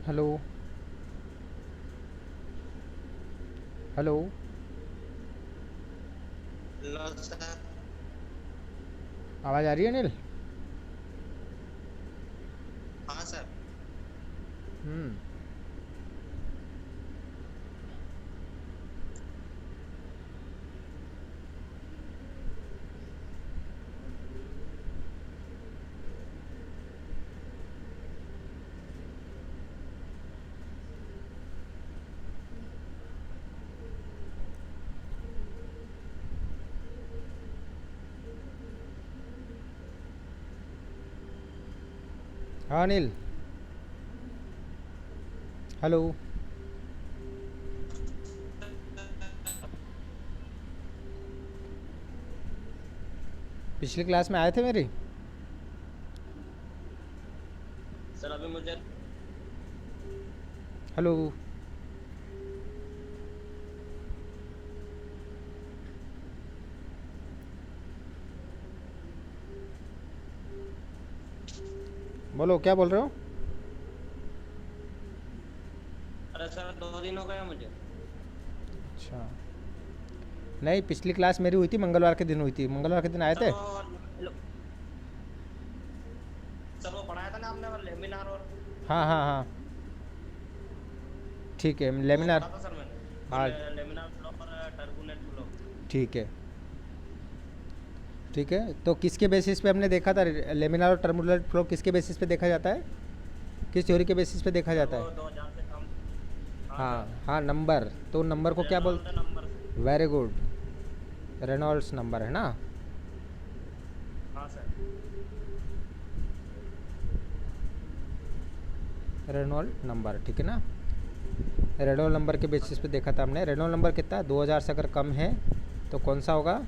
Hello. Hello. Hello sir. आवाज़ आ रही है अनिल? हाँ सर। हम्म। हाँ अनिल। हेलो। पिछली क्लास में आए थे मेरी? सर अभी मुझे हेलो। बोलो क्या बोल रहे हो? अरे सर 2 दिन हो गए मुझे। अच्छा। नहीं, पिछली क्लास मेरी हुई थी, मंगलवार के दिन हुई थी। मंगलवार के दिन आए सर थे? वो पढ़ाया था ना आपने वो लेमिनार और हाँ हाँ हाँ। ठीक है, वो लेमिनार। पढ़ा था सर मैंने। वो हाँ। लेमिनार फ्लो और टर्बुलेंट फ्लो। ठीक है। ठीक है, तो किसके बेसिस पे हमने देखा था? लेमिनार और टर्बुलेंट फ्लो किसके बेसिस पे देखा जाता है? किस थ्योरी के बेसिस पे देखा सर जाता वो है? 2000 से कम। हाँ सर। हाँ हाँ, नंबर। तो नंबर को क्या बोल? रेनॉल्ड नंबर से। Very good. रेनॉल्ड्स नंबर है ना? हाँ सर। रेनॉल्ड नंबर, ठीक है ना? रेनॉल्ड नंबर के हाँ बेसिस पे सर। देखा था हमने। रेनॉल्ड नंबर कितना है? 2000 से अगर कम है तो कौन सा होगा?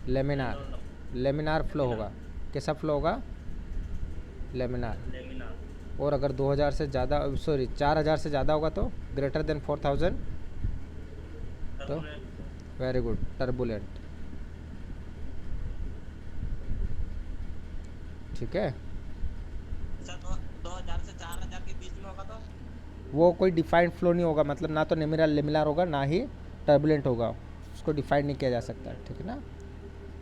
तो laminar. Reynold number. Laminar flow laminar. होगा। कैसा फ्लो होगा? लेमिनार। लेमिनार। और अगर 2000 से ज़्यादा, सॉरी 4000 से ज़्यादा होगा तो ग्रेटर देन 4000 तो turbulent flow. Very good, turbulent. ठीक है। सर 2000 से 4000 के बीच में होगा तो। वो कोई डिफाइंड फ्लो नहीं होगा, मतलब ना तो लेमिनार लेमिनार होगा ना ही टर्बुलेंट होगा। उसको डिफाइंड नहीं किया जा सकता, टर्बुलेंट। ठीक है ना?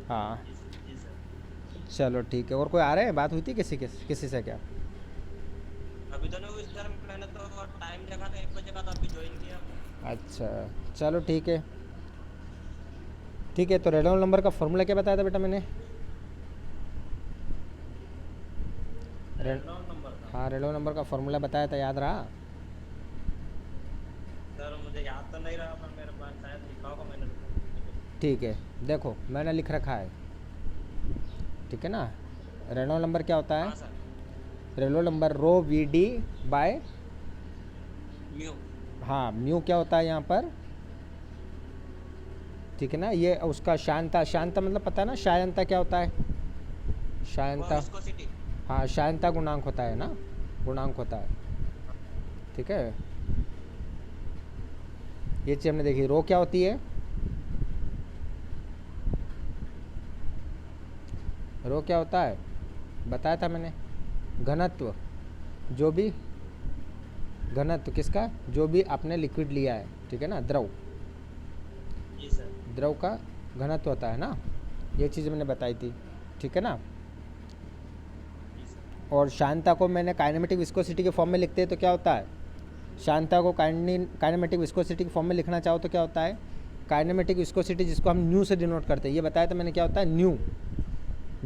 हाँ। जी। जी सर। चलो ठीक है, और कोई आ रहे हैं? बात हुई थी किसी से क्या? अभी तो नहीं हुई सर, मैंने तो टाइम देखा था 1 बजे का, तो अभी ज्वाइन किया हमने। अच्छा। चलो ठीक है। ठीक है, तो रेनॉल्ड नंबर का फॉर्मूला क्या बताया था बेटा मैंने? रे रेनॉल्ड नंबर का। हाँ, रेनॉल्ड नंबर का फॉर्मूला बताया था, याद रहा? सर मुझे याद तो नहीं रहा, पर मेरे पास शायद लिखा होगा मैंने तो। ठीक है, देखो मैंने लिख रखा है। ठीक है ना? रेनॉल्ड नंबर क्या होता है? हाँ sir. Reynold number rho V D by. Mu. हाँ, म्यू क्या होता है यहाँ पर? ठीक है ना? ये उसका शांता, शांता मतलब पता है ना? शायंता क्या होता है? वो शायंता। विस्कोसिटी। हाँ, शायंता गुणांक होता है ना? गुणांक होता है। ठीक है। ये चीज़ हमने देखी। रो क्या होती है? रो क्या होता है? बताया था मैंने। घनत्व। जो भी घनत्व किसका, जो भी आपने लिक्विड लिया है, ठीक है ना, द्रव। जी सर। द्रव का घनत्व होता है ना? ये चीज़ मैंने बताई थी। ठीक है ना? जी सर। और शांता को मैंने काइनेमेटिक विस्कोसिटी के फॉर्म में लिखते हैं तो क्या होता है? शांता को काइनेमेटिक विस्कोसिटी के फॉर्म में लिखना चाहो तो क्या होता है? काइनेमेटिक विस्कोसिटी, जिसको हम न्यू से डिनोट करते हैं, ये बताया था मैंने क्या होता है? Nu.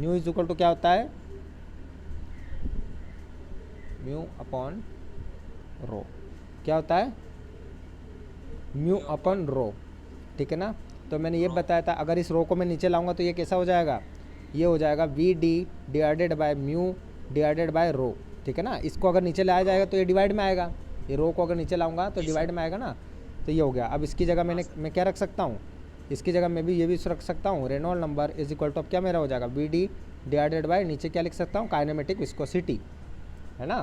Nu is equal to क्या होता है? Mu upon rho. क्या होता है? Mu mu upon upon rho. ठीक है ना? तो मैंने ये रो। बताया था, अगर इस रो को मैं नीचे लाऊंगा तो ये कैसा हो जाएगा? ये हो जाएगा V D divided by mu divided by rho. ठीक है ना? इसको अगर नीचे लाया रो। जाएगा तो ये डिवाइड में आएगा। ये रो को अगर नीचे लाऊंगा तो जी डिवाइड सर। में आएगा ना? तो ये हो गया। अब इसकी जगह हाँ मैंने सर। मैं क्या रख सकता हूँ? इसकी जगह मैं भी ये भी रख सकता हूँ, Reynold number is equal to, अब क्या मेरा हो जाएगा? वी डी डिवाइडेड बाय, नीचे क्या लिख सकता हूँ? Kinematic viscosity. है ना?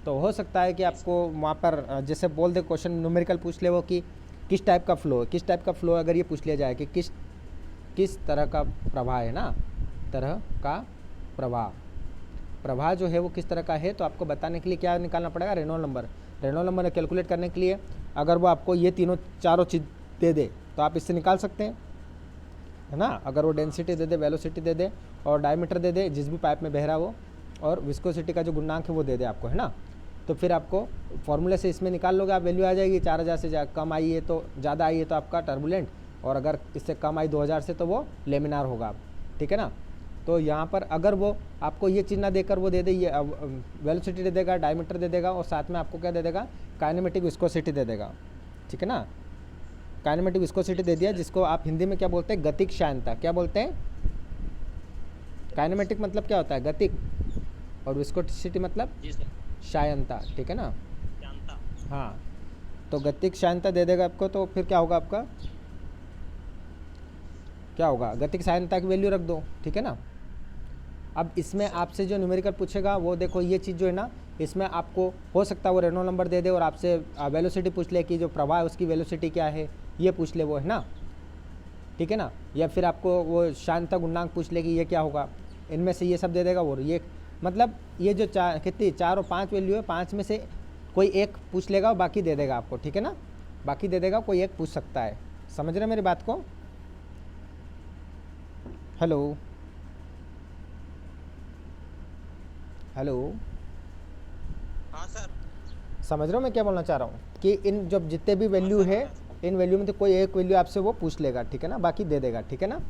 तो हो सकता है कि जी आपको सर। वहाँ पर जैसे बोल दे, क्वेश्चन न्यूमेरिकल पूछ ले वो कि किस टाइप का फ्लो है, किस टाइप का फ्लो है, अगर ये पूछ लिया जाए कि किस किस तरह का प्रवाह है ना, तरह का प्रवाह, प्रवाह जो है वो किस तरह का है, तो आपको बताने के लिए क्या निकालना पड़ेगा, Reynold number. Reynold number calculate करने के लिए अगर वो आपको ये चारों चीज़ दे दे तो आप इससे निकाल सकते हैं, है ना। अगर वो डेंसिटी दे दे, वेलोसिटी दे दे और डायमीटर दे दे जिस भी पाइप में बह रहा हो, और विस्कोसिटी का जो गुणांक है वो दे दे आपको, है ना, तो फिर आपको फॉर्मूले से इसमें निकाल लोगे आप, वैल्यू आ जाएगी 4000 से कम आई है तो ज़्यादा आई है तो आपका टर्बुलेंट, और अगर इससे कम आई 2000 से तो वो लेमिनार होगा आप, ठीक है ना। तो यहाँ पर अगर वो आपको ये चीज़ ना देकर वो दे दे, ये वेलोसिटी दे देगा, डायमीटर दे देगा और साथ में आपको क्या दे देगा, काइनेमेटिक विस्कोसिटी दे देगा, ठीक है ना। काइनेमेटिक विस्कोसिटी दे दिया, जिसको आप हिंदी में क्या बोलते हैं, गतिक श्यानता। क्या बोलते हैं, काइनेमेटिक मतलब क्या होता है, गतिक, और विस्कोसिटी मतलब जी सर, श्यानता, ठीक है ना। जानता। हाँ, तो गतिक श्यानता दे देगा आपको, तो फिर क्या होगा आपका, क्या होगा, गतिक श्यानता की वैल्यू रख दो, ठीक है ना। अब इसमें आपसे जो न्यूमेरिकल पूछेगा वो देखो, ये चीज़ जो है ना, इसमें आपको हो सकता है वो रेनॉल्ड नंबर दे दे और आपसे वेलोसिटी पूछ ले कि जो प्रवाह है उसकी वेलोसिटी क्या है, ये पूछ ले वो, है ना, ठीक है ना। या फिर आपको वो श्यानता गुणांक पूछ ले कि ये क्या होगा, इनमें से ये सब दे देगा। और ये मतलब ये जो कितनी 4 और 5 वैल्यू है, 5 में से कोई एक पूछ लेगा और बाकी दे देगा आपको, ठीक है ना, बाकी दे देगा, कोई एक पूछ सकता है। समझ रहे मेरी बात को, हेलो हेलो, हाँ सर, समझ रहे हो मैं क्या बोलना चाह रहा हूँ, कि इन जब जितने भी वैल्यू है, इन वैल्यू में तो कोई एक वैल्यू आपसे वो पूछ लेगा, ठीक है ना, बाकी दे देगा, ठीक है ना।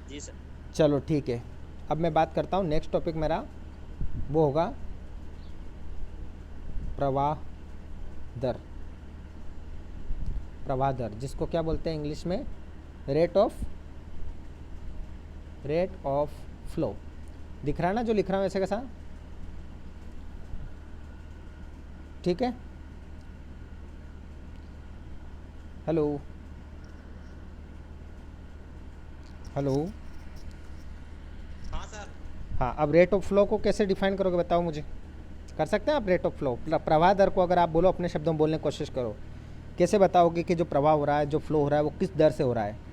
जी सर। चलो ठीक है, अब मैं बात करता हूँ, नेक्स्ट टॉपिक मेरा वो होगा प्रवाह दर। प्रवाह दर जिसको क्या बोलते हैं इंग्लिश में, रेट ऑफ फ्लो। दिख रहा है ना जो लिख रहा हूँ ऐसे कैसा, ठीक है। हेलो हेलो, हाँ सर। हाँ, अब रेट ऑफ फ्लो को कैसे डिफाइन करोगे बताओ मुझे, कर सकते हैं आप रेट ऑफ फ्लो, प्रवाह दर को अगर आप बोलो, अपने शब्दों में बोलने की कोशिश करो, कैसे बताओगे कि जो प्रवाह हो रहा है, जो फ्लो हो रहा है वो किस दर से हो रहा है।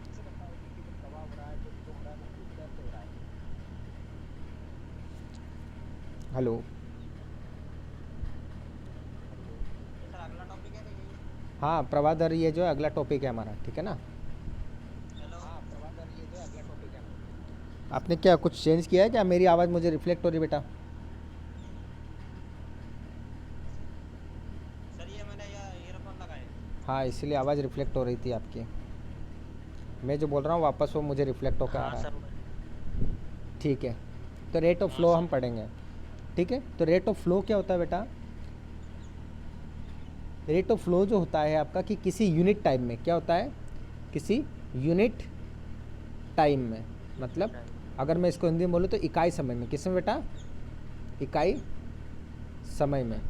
हेलो, सर अगला टॉपिक है नहीं? हाँ, प्रवाह दर ये जो है अगला टॉपिक है हमारा, ठीक है ना। हेलो। आपने क्या कुछ चेंज किया है क्या, मेरी आवाज़ मुझे रिफ्लेक्ट हो रही बेटा। सर ये मैंने ये ईयरफोन लगाए। हाँ, इसलिए आवाज़ रिफ्लेक्ट हो रही थी आपकी, मैं जो बोल रहा हूँ वापस वो मुझे रिफ्लेक्ट होकर आ हाँ रहा है, सर। ठीक है। तो रेट ऑफ फ्लो हम पढ़ेंगे, ठीक है। तो रेट ऑफ फ्लो क्या होता है बेटा, रेट ऑफ फ्लो जो होता है आपका कि किसी यूनिट टाइम में, क्या होता है, किसी यूनिट टाइम में, मतलब अगर मैं इसको हिंदी में बोलूँ तो इकाई समय में, किस में बेटा, इकाई समय में।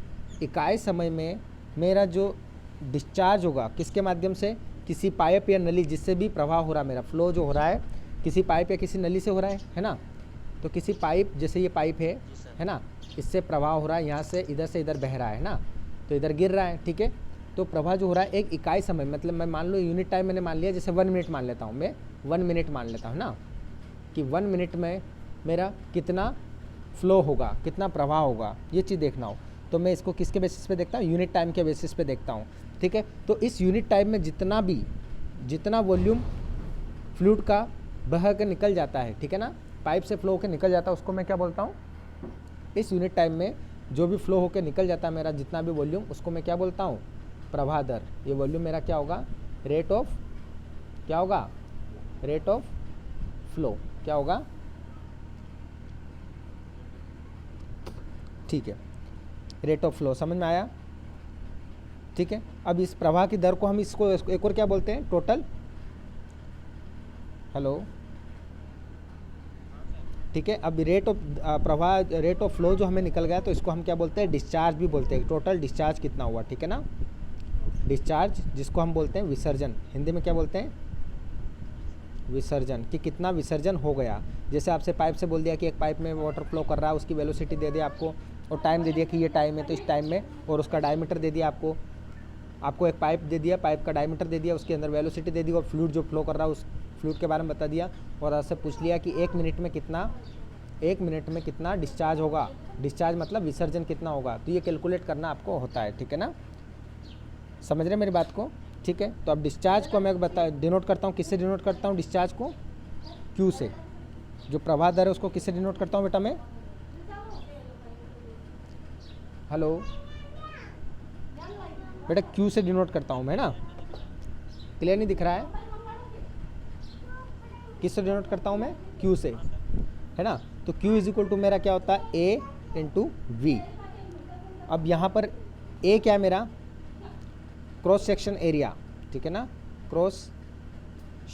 इकाई समय में मेरा जो डिस्चार्ज होगा किसके माध्यम से, किसी पाइप या नली जिससे भी प्रवाह हो रहा है, मेरा फ्लो जो हो रहा है किसी पाइप या किसी नली से हो रहा है ना। तो किसी पाइप, जैसे ये पाइप है ना, इससे प्रवाह हो रहा है, यहाँ से इधर बह रहा है ना, तो इधर गिर रहा है, ठीक है। तो प्रवाह जो हो रहा है एक इकाई समय, मतलब मैं मान लो यूनिट टाइम मैंने मान लिया, जैसे 1 मिनट मान लेता हूँ मैं, 1 मिनट मान लेता हूँ ना, कि 1 मिनट में मेरा कितना फ्लो होगा, कितना प्रवाह होगा, ये चीज़ देखना हो तो मैं इसको किसके बेसिस पे देखता हूँ, यूनिट टाइम के बेसिस पे देखता हूँ, ठीक है। तो इस यूनिट टाइम में जितना वॉल्यूम फ्लूइड का बह के निकल जाता है, ठीक है ना, पाइप से फ्लो होकर निकल जाता है, उसको मैं क्या बोलता हूँ, इस यूनिट टाइम में जो भी फ्लो होकर निकल जाता है मेरा जितना भी वॉल्यूम, उसको मैं क्या बोलता हूँ, प्रवाह दर। ये वॉल्यूम मेरा क्या होगा, रेट ऑफ फ्लो, क्या होगा, ठीक है, रेट ऑफ फ्लो, समझ में आया, ठीक है। अब इस प्रवाह की दर को हम इसको एक और क्या बोलते हैं, टोटल, हेलो, ठीक है। अब रेट ऑफ फ्लो जो हमें निकल गया तो इसको हम क्या बोलते हैं, डिस्चार्ज भी बोलते हैं, टोटल डिस्चार्ज कितना हुआ, ठीक है ना। डिस्चार्ज जिसको हम बोलते हैं विसर्जन, हिंदी में क्या बोलते हैं, विसर्जन, कि कितना विसर्जन हो गया। जैसे आपसे पाइप से बोल दिया कि एक पाइप में वाटर फ्लो कर रहा है, उसकी वेलोसिटी दे दिया आपको, और टाइम दे दिया कि ये टाइम है तो इस टाइम में, और उसका डायमीटर दे दिया आपको एक पाइप दे दिया, पाइप का डायमीटर दे दिया, उसके अंदर वेलोसिटी दे दी, और फ्लूइड जो फ्लो कर रहा है उस फ्लूइड के बारे में बता दिया, और आपसे पूछ लिया कि 1 मिनट में कितना 1 मिनट में कितना डिस्चार्ज होगा, डिस्चार्ज मतलब विसर्जन कितना होगा, तो ये कैलकुलेट करना आपको होता है, ठीक है ना, समझ रहे मेरी बात को, ठीक है। तो अब डिस्चार्ज को मैं डिनोट करता हूँ, किससे डिनोट करता हूँ डिस्चार्ज को, क्यू से, जो प्रवाह दर है उसको किससे डिनोट करता हूँ बेटा मैं, हेलो बेटा, क्यू से डिनोट करता हूँ मैं ना, क्लियर नहीं दिख रहा है, किससे डिनोट करता हूँ मैं, क्यू से, है ना। तो Q इज इक्वल टू मेरा क्या होता है, A इंटू वी। अब यहाँ पर A क्या है मेरा, क्रॉस सेक्शन एरिया, ठीक है ना, क्रॉस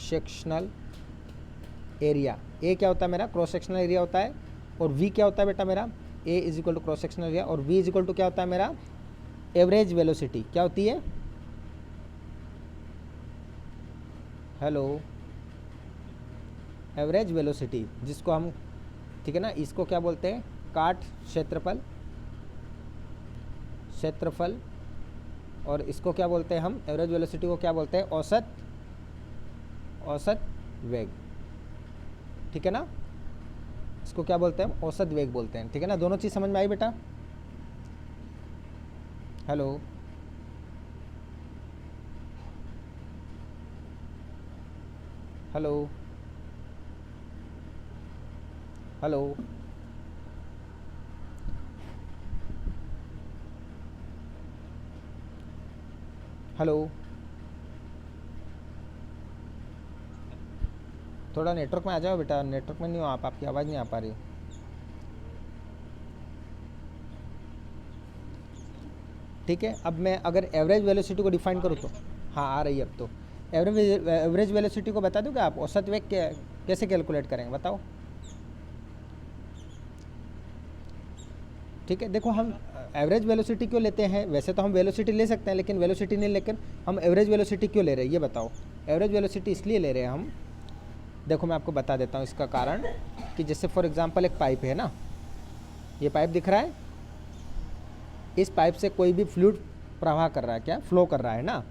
सेक्शनल एरिया, A क्या होता है मेरा, क्रॉस सेक्शनल एरिया होता है, और V क्या होता है बेटा मेरा, A is equal to cross sectional area, और V इज इक्वल टू क्या होता है मेरा, एवरेज वेलोसिटी, क्या होती है, हेलो, एवरेज वेलोसिटी, जिसको हम, ठीक है ना, इसको क्या बोलते हैं, काट क्षेत्रफल, क्षेत्रफल, और इसको क्या बोलते हैं हम, एवरेज वेलोसिटी को क्या बोलते हैं, औसत, औसत वेग, ठीक है ना, इसको क्या बोलते हैं हम, औसत वेग बोलते हैं, ठीक है ना। दोनों चीज़ समझ में आई बेटा, हेलो, हेलो, हेलो, हेलो, थोड़ा नेटवर्क में आ जाओ बेटा, नेटवर्क में नहीं हो आप, आपकी आवाज़ नहीं आ पा रही, ठीक है। अब मैं अगर एवरेज वेलोसिटी को डिफाइन करूँ तो, हाँ आ रही है अब तो, एवरेज वेलोसिटी को बता दोगे आप, औसत वेग कैसे कैलकुलेट करेंगे बताओ, ठीक है। देखो हम एवरेज वेलोसिटी क्यों लेते हैं, वैसे तो हम वेलोसिटी ले सकते हैं, लेकिन वेलोसिटी नहीं लेकर हम एवरेज वेलोसिटी क्यों ले रहे हैं ये बताओ, एवरेज वेलोसिटी इसलिए ले रहे हैं हम, देखो मैं आपको बता देता हूँ इसका कारण, कि जैसे फॉर एग्जांपल एक पाइप है ना, ये पाइप दिख रहा है, इस पाइप से कोई भी फ्लूइड प्रवाह कर रहा है, क्या फ्लो कर रहा है ना,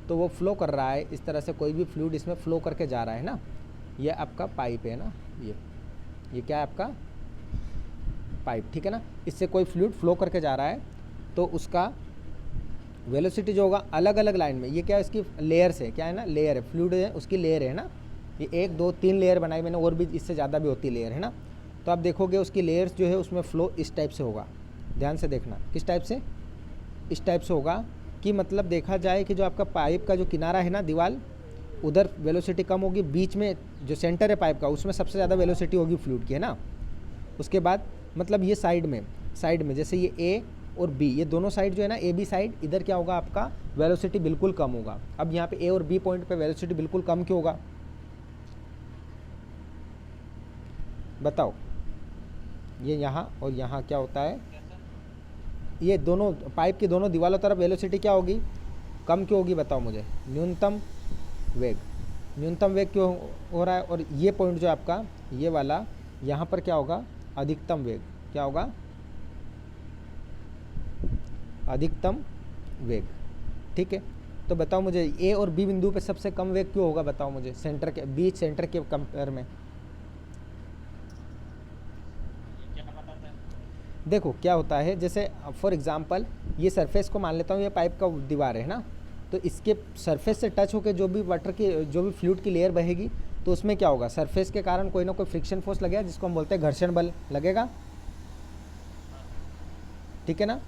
तो वो फ्लो कर रहा है इस तरह से, कोई भी फ्लूइड इसमें फ्लो करके जा रहा है ना, ये आपका पाइप है ना, ये क्या है आपका पाइप, ठीक है ना, इससे कोई फ्लूइड फ्लो करके जा रहा है, तो उसका वेलोसिटी जो होगा अलग अलग लाइन में, ये क्या है, इसकी लेयर्स है, क्या है ना, लेयर है, फ्लूइड है उसकी लेयर है ना, ये 1 2 3 लेयर बनाई मैंने, और भी इससे ज़्यादा भी होती लेयर है ना, तो आप देखोगे उसकी लेयर्स जो है उसमें फ्लो इस टाइप से होगा, ध्यान से देखना, किस टाइप से, इस टाइप से होगा, कि मतलब देखा जाए कि जो आपका पाइप का जो किनारा है ना, दीवार, उधर वेलोसिटी कम होगी, बीच में जो सेंटर है पाइप का उसमें सबसे ज़्यादा वेलोसिटी होगी फ्लूइड की, है ना। उसके बाद मतलब ये साइड में जैसे ये ए और बी, ये दोनों साइड जो है ना, ए बी साइड, इधर क्या होगा आपका वेलोसिटी बिल्कुल कम होगा। अब यहाँ पे ए और बी पॉइंट पे वेलोसिटी बिल्कुल कम क्यों होगा बताओ, ये यहाँ और यहाँ क्या होता है, ये दोनों पाइप की दोनों दीवारों तरफ वेलोसिटी क्या होगी, कम क्यों होगी बताओ मुझे, न्यूनतम वेग क्यों हो रहा है, और ये पॉइंट जो आपका ये वाला, यहाँ पर क्या होगा, अधिकतम वेग, क्या होगा, अधिकतम वेग, ठीक है। तो बताओ मुझे ए और बी बिंदु पे सबसे कम वेग क्यों होगा बताओ मुझे, सेंटर के कंपेयर में, देखो क्या होता है, जैसे फॉर एग्जांपल ये सरफेस को मान लेता हूँ, ये पाइप का दीवार है ना, तो इसके सरफेस से टच होकर जो भी वाटर की, जो भी फ्लूइड की लेयर बहेगी, तो उसमें क्या होगा, सरफेस के कारण कोई ना कोई फ्रिक्शन फोर्स लगेगा, जिसको हम बोलते हैं घर्षण बल लगेगा, ठीक है ना।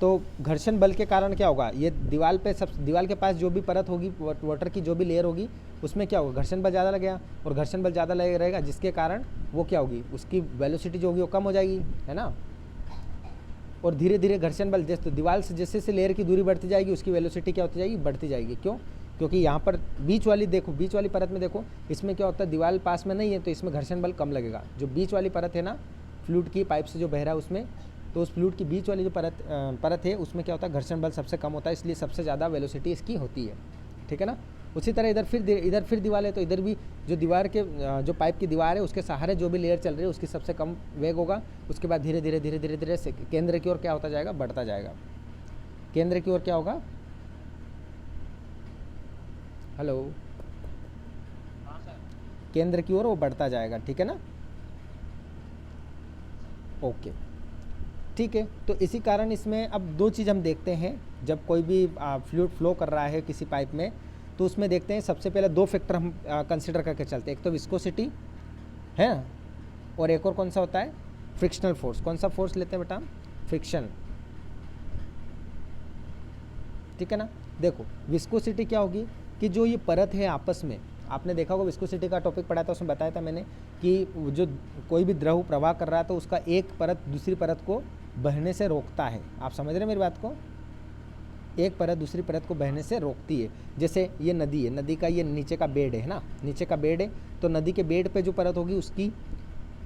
तो घर्षण बल के कारण क्या होगा, ये दीवार के पास जो भी परत होगी, वाटर की जो भी लेयर होगी, उसमें क्या होगा, घर्षण बल ज़्यादा लगेगा, और घर्षण बल ज़्यादा रहेगा, जिसके कारण वो क्या होगी, उसकी वेलोसिटी जो होगी वो कम हो जाएगी, है ना। और धीरे धीरे घर्षण बल जैसे दीवार से जैसे लेयर की दूरी बढ़ती जाएगी, उसकी वेलोसिटी क्या होती जाएगी, बढ़ती जाएगी, क्यों, क्योंकि यहाँ पर बीच वाली परत में देखो, इसमें क्या होता है, दीवार पास में नहीं है तो इसमें घर्षण बल कम लगेगा, जो बीच वाली परत है ना, फ्लूइड की पाइप से जो बह रहा है उसमें, तो उस फ्लूइड की बीच वाली जो परत है उसमें क्या होता है, घर्षण बल सबसे कम होता है, इसलिए सबसे ज़्यादा वेलोसिटी इसकी होती है, ठीक है ना। उसी तरह इधर फिर दीवार है, तो इधर भी जो दीवार के जो पाइप की दीवार है उसके सहारे जो भी लेयर चल रही है उसकी सबसे कम वेग होगा, उसके बाद धीरे धीरे से केंद्र की ओर क्या होता जाएगा, बढ़ता जाएगा, केंद्र की ओर क्या होगा, हेलो, केंद्र की ओर वो बढ़ता जाएगा, ठीक है ना। ओके, ठीक है। तो इसी कारण इसमें अब दो चीज़ हम देखते हैं, जब कोई भी फ्लूइड फ्लो कर रहा है किसी पाइप में, तो उसमें देखते हैं सबसे पहले दो फैक्टर हम कंसिडर करके चलते हैं। एक तो विस्कोसिटी है ना, और एक और कौन सा होता है, फ्रिक्शनल फोर्स। कौन सा फोर्स लेते हैं बेटा, फ्रिक्शन, ठीक है ना। देखो विस्कोसिटी क्या होगी कि जो ये परत है आपस में, आपने देखा होगा विस्कोसिटी का टॉपिक पढ़ा था, उसमें बताया था मैंने कि जो कोई भी द्रव प्रवाह कर रहा है तो उसका एक परत दूसरी परत को बहने से रोकता है। आप समझ रहे हैं मेरी बात को, एक परत दूसरी परत को बहने से रोकती है। जैसे ये नदी है, नदी का ये नीचे का बेड है ना, नीचे का बेड है, तो नदी के बेड पे जो परत होगी उसकी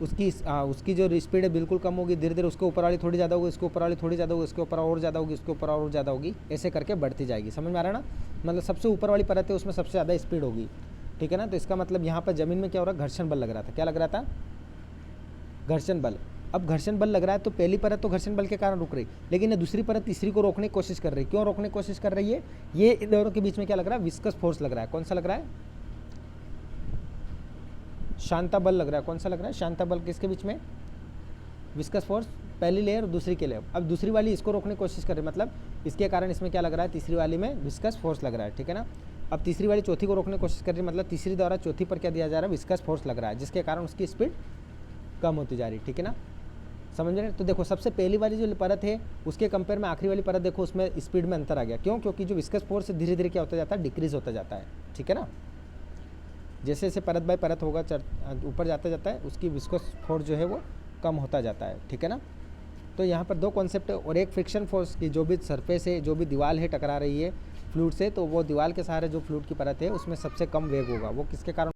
जो स्पीड है बिल्कुल कम होगी, धीरे धीरे उसके ऊपर वाली थोड़ी ज़्यादा होगी, उसके ऊपर वाली थोड़ी ज़्यादा होगी, उसके ऊपर और ज़्यादा होगी, उसके ऊपर और ज़्यादा होगी, ऐसे करके बढ़ती जाएगी। समझ में आ रहा है ना, मतलब सबसे ऊपर वाली परत है उसमें सबसे ज़्यादा स्पीड होगी, ठीक है ना। तो इसका मतलब यहाँ पर ज़मीन में क्या हो रहा है, घर्षण बल लग रहा था। क्या लग रहा था, घर्षण बल। अब घर्षण बल लग रहा है तो पहली परत तो घर्षण बल के कारण रुक रही, लेकिन ये दूसरी परत तीसरी को रोकने की कोशिश कर रही है। क्यों रोकने की कोशिश कर रही है, ये इन दोनों के बीच में क्या लग रहा है, विस्कस फोर्स लग रहा है। कौन सा लग रहा है, शांता बल लग रहा है। कौन सा लग रहा है, शांता बल। किसके बीच में, विस्कस फोर्स, पहली लेयर और दूसरी के लेयर। अब दूसरी वाली इसको रोकने की कोशिश कर रही है, मतलब इसके कारण इसमें क्या लग रहा है, तीसरी वाली में विस्कस फोर्स लग रहा है, ठीक है ना। अब तीसरी वाली चौथी को रोकने की कोशिश कर रही है, मतलब तीसरी द्वारा चौथी पर क्या दिया जा रहा है, विस्कस फोर्स लग रहा है, जिसके कारण उसकी स्पीड कम होती जा रही है, ठीक है ना। समझ रहे हैं। तो देखो सबसे पहली वाली जो परत है उसके कंपेयर में आखिरी वाली परत देखो, उसमें स्पीड में अंतर आ गया। क्यों, क्योंकि जो विस्कस फोर्स धीरे धीरे क्या होता जाता है, डिक्रीज होता जाता है, ठीक है ना। जैसे जैसे परत बाय परत होगा ऊपर जाता जाता है, उसकी विस्कस फोर्स जो है वो कम होता जाता है, ठीक है ना। तो यहाँ पर दो कॉन्सेप्ट है, और एक फ्रिक्शन फोर्स की, जो भी सरफेस है, जो भी दीवार है टकरा रही है फ्लूइड से, तो वो दीवार के सहारे जो फ्लूइड की परत है उसमें सबसे कम वेग होगा, वो किसके कारण